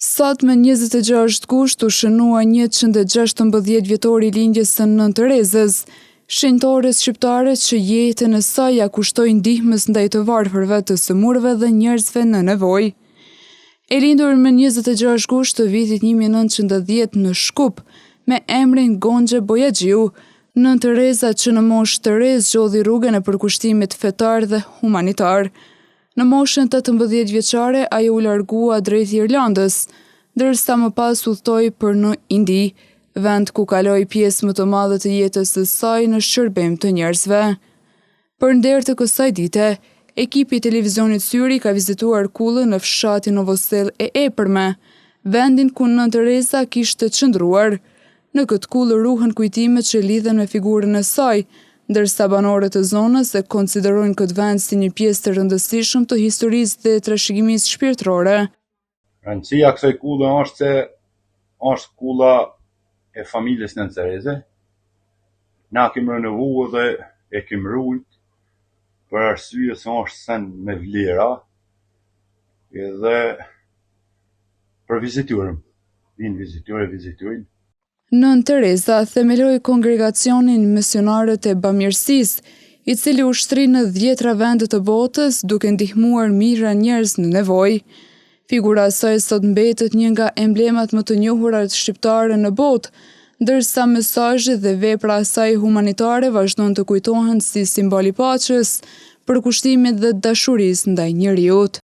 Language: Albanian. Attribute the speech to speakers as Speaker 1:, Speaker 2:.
Speaker 1: Sot me 26 gusht u shënua 116 vjetori lindjes së Nën Terezës, shenjtores shqiptare që jetën e saj ja kushtoi ndihmës ndaj të varfërve, të sëmurëve dhe njerëzve në nevojë. E lindur më 26 gusht të vitit 1910 në Shkup, me emrin Gonxhe Bojaxhiu, Nën Tereza që në moshë të re zgjodhi rrugën e përkushtimit fetar dhe humanitar. Në moshën 18 vjeçare ajo u largua drejt Irlandës, ndërsa më pas udhtoi për në Indi, vend ku kaloi pjesë më të madhe të jetës së saj në shërbim të njerëzve. Për nder të kësaj dite, ekipi i televizionit Syri ka vizituar kullën në fshatin Novosel e Epërme, vendin ku Nën Tereza kishte qëndruar. Në këtë kullë ruhen kujtimet që lidhen me figurën e saj, ndërsa banorët e zonës e konsiderojnë këtë vend si një pjesë të rëndësishme të historisë dhe trashëgimisë shpirtërore.
Speaker 2: Rëndësia kësaj kulle është se është kulla e familjes Nën Tereze. Na kemi renovuar dhe e kemi ruajt për arsye se është sen me vlera edhe për viziturëm. Vinë vizitojnë.
Speaker 1: Nën Tereza themeloi kongregacionin Misionarët e Bamirësisë, i cili ushtri në 10 vende të botës duke ndihmuar mijëra njerëz në nevojë. Figura e saj sot mbetet një nga emblemat më të njohura shqiptare në botë, ndërsa mesazhet dhe vepra e saj humanitare vazhdojnë të kujtohen si simbol i paqes, përkushtimit dhe dashurisë ndaj njeriut.